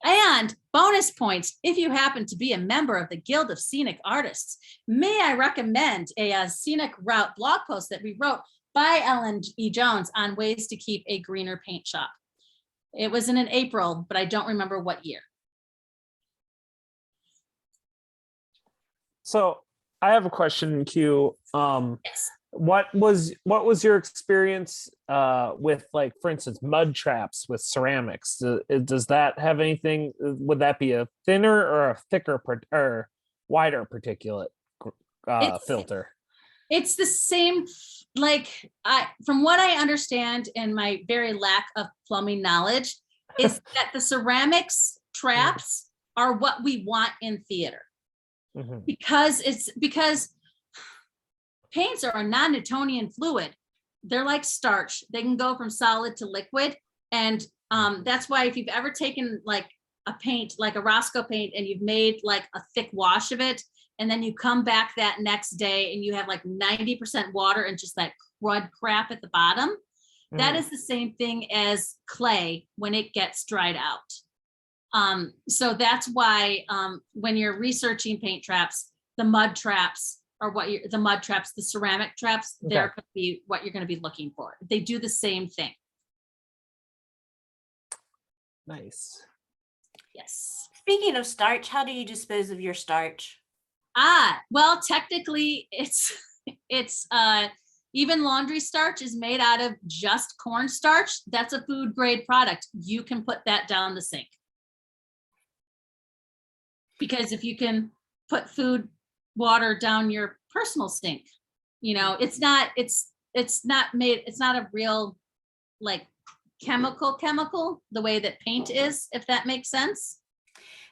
And bonus points, if you happen to be a member of the Guild of Scenic Artists, may I recommend a scenic route blog post that we wrote by Ellen E. Jones on ways to keep a greener paint shop. It was in April, but I don't remember what year. So I have a question, Q. Yes. What was your experience with, like, for instance, mud traps with ceramics? Does that have anything? Would that be a thinner or a thicker or wider particulate filter? It's the same, like, from what I understand and my very lack of plumbing knowledge, is that the ceramics traps are what we want in theater. Mhm. Because paints are a non-Newtonian fluid. They're like starch. They can go from solid to liquid. And that's why if you've ever taken like a paint, like a Roscoe paint, and you've made like a thick wash of it, and then you come back that next day and you have like 90% water and just that crud crap at the bottom, that Mm. is the same thing as clay when it gets dried out. So that's why when you're researching paint traps, the mud traps are the ceramic traps, Okay. they're going to be what you're going to be looking for. They do the same thing. Nice. Yes. Speaking of starch, how do you dispose of your starch? Well, technically it's even laundry starch is made out of just cornstarch. That's a food grade product. You can put that down the sink. Because if you can put food water down your personal sink, it's not a real like chemical the way that paint is, if that makes sense.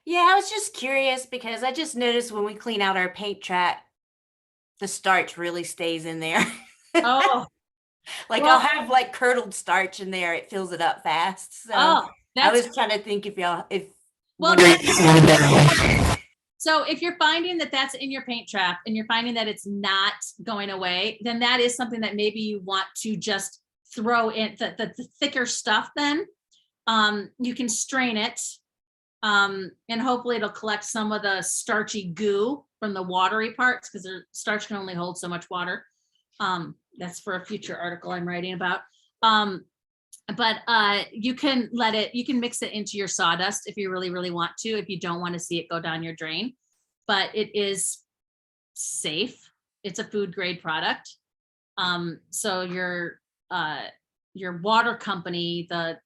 Yeah, I was just curious because I just noticed when we clean out our paint trap, the starch really stays in there. Oh, Like well- I'll have like curdled starch in there. It fills it up fast. So oh, I that's was trying to think if well. one- So if you're finding that that's in your paint trap and you're finding that it's not going away, then that is something that maybe you want to just throw in the thicker stuff. Then you can strain it, and hopefully it'll collect some of the starchy goo from the watery parts, because the starch can only hold so much water. That's for a future article I'm writing about. But you can mix it into your sawdust if you really want to, if you don't want to see it go down your drain. But it is safe. It's a food grade product. So your water company, the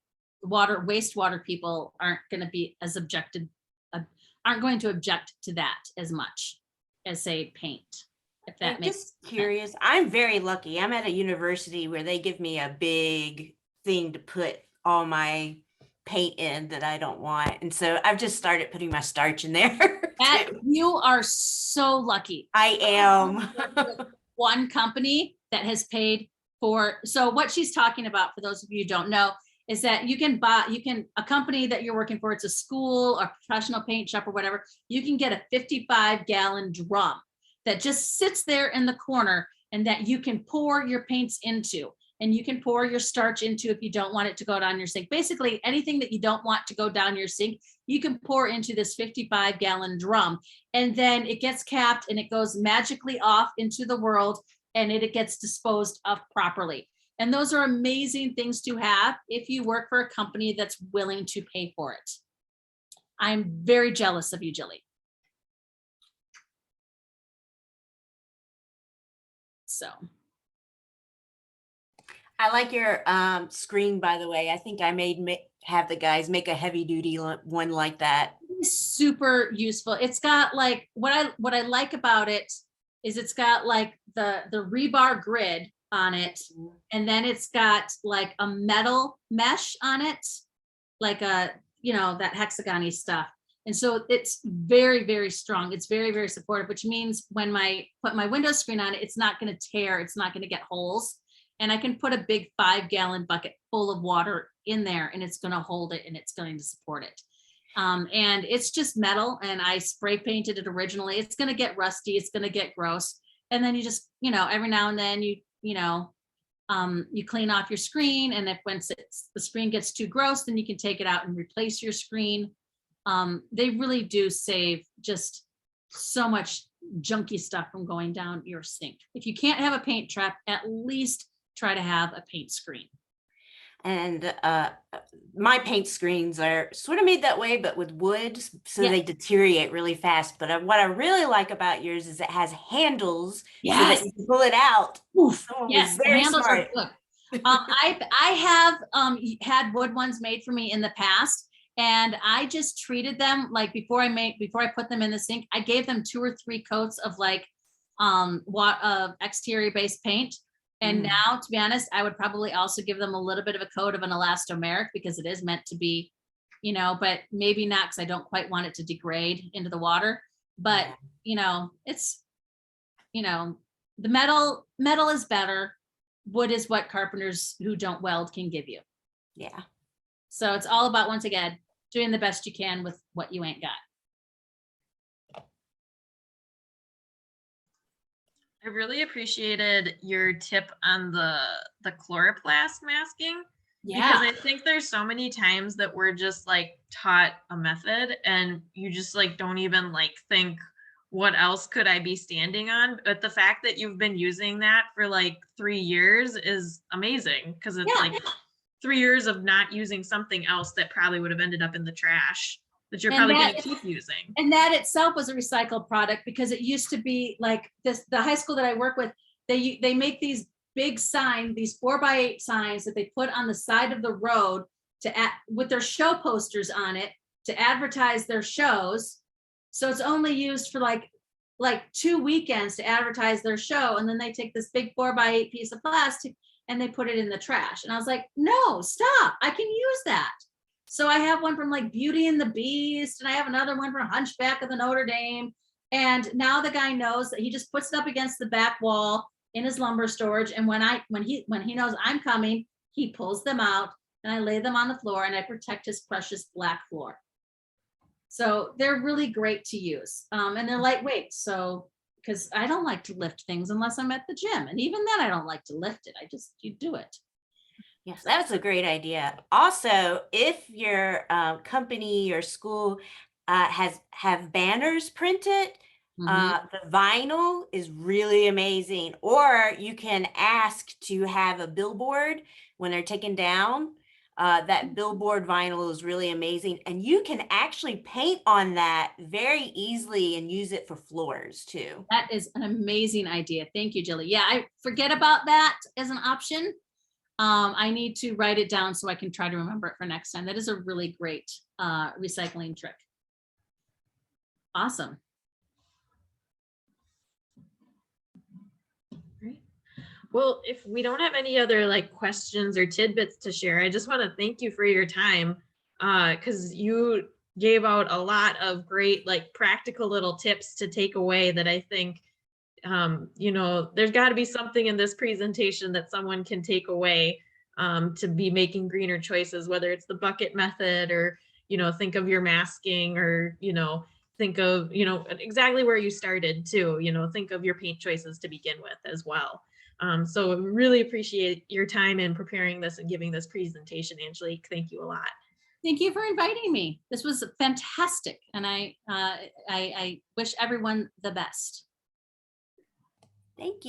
wastewater people aren't going to be as aren't going to object to that as much as say paint. If that I'm makes just sense. curious. I'm very lucky. I'm at a university where they give me a big thing to put all my paint in that I don't want. And so I've just started putting my starch in there. That too. you are so lucky. I am. One company that has paid for, so what she's talking about, for those of you who don't know, is that you can a company that you're working for, it's a school or professional paint shop or whatever, you can get a 55-gallon drum that just sits there in the corner and that you can pour your paints into, and you can pour your starch into if you don't want it to go down your sink. Basically, anything that you don't want to go down your sink, you can pour into this 55-gallon drum, and then it gets capped and it goes magically off into the world, and it gets disposed of properly. And those are amazing things to have if you work for a company that's willing to pay for it. I'm very jealous of you, Jilly. So. I like your screen, by the way. I think I have the guys make a heavy duty one like that. Super useful. It's got like what I like about it is it's got like the rebar grid on it, and then it's got like a metal mesh on it, like that hexagon-y stuff. And so it's very, very strong. It's very, very supportive, which means when put my window screen on it, it's not going to tear, it's not going to get holes. And I can put a big 5-gallon bucket full of water in there, and it's going to hold it and it's going to support it. And it's just metal, and I spray painted it originally. It's going to get rusty. It's going to get gross. And then you just, every now and then you clean off your screen. And if once the screen gets too gross, then you can take it out and replace your screen. They really do save just so much junky stuff from going down your sink. If you can't have a paint trap, at least try to have a paint screen. And my paint screens are sort of made that way, but with wood, so Yeah. they deteriorate really fast. But what I really like about yours is it has handles so Yes. that you can pull it out. Oof. Someone was Yes, the very handles smart. are good. I have had wood ones made for me in the past, and I just treated them like before I put them in the sink, I gave them 2 or 3 coats of like exterior based paint. And now, to be honest, I would probably also give them a little bit of a coat of an elastomeric, because it is meant to be, but maybe not, because I don't quite want it to degrade into the water. But it's the metal is better. Wood is what carpenters who don't weld can give you. Yeah. So it's all about, once again, doing the best you can with what you ain't got. I really appreciated your tip on the chloroplast masking. Because Yeah, I think there's so many times that we're just like taught a method and you just like don't even like think what else could I be standing on? But the fact that you've been using that for like 3 years is amazing because it's Yeah. like 3 years of not using something else that probably would have ended up in the trash that you're And probably going that- to keep using. and that itself was a recycled product because it used to be like this, the high school that I work with, they make these big signs, these 4x8 signs that they put on the side of the road with their show posters on it to advertise their shows. So it's only used for like 2 weekends to advertise their show. And then they take this big 4x8 piece of plastic and they put it in the trash. And I was like, no, stop, I can use that. So I have one from like Beauty and the Beast, and I have another one from Hunchback of the Notre Dame. And now the guy knows that he just puts it up against the back wall in his lumber storage. And when he knows I'm coming, he pulls them out and I lay them on the floor and I protect his precious black floor. So they're really great to use. And they're lightweight. So, because I don't like to lift things unless I'm at the gym. And even then I don't like to lift it. You do it. Yes, that's a great idea. Also, if your company or school have banners printed, Mhm. the vinyl is really amazing. Or you can ask to have a billboard when they're taken down. That billboard vinyl is really amazing, and you can actually paint on that very easily and use it for floors too. That is an amazing idea. Thank you, Jilly. Yeah, I forget about that as an option. I need to write it down so I can try to remember it for next time. That is a really great recycling trick. Awesome. Great. Well, if we don't have any other like questions or tidbits to share, I just want to thank you for your time because you gave out a lot of great like practical little tips to take away that I think there's got to be something in this presentation that someone can take away to be making greener choices, whether it's the bucket method or think of your masking or think of exactly where you started too. Think of your paint choices to begin with as well. So really appreciate your time in preparing this and giving this presentation, Angelique. Thank you a lot. Thank you for inviting me. This was fantastic, and I wish everyone the best. Thank you.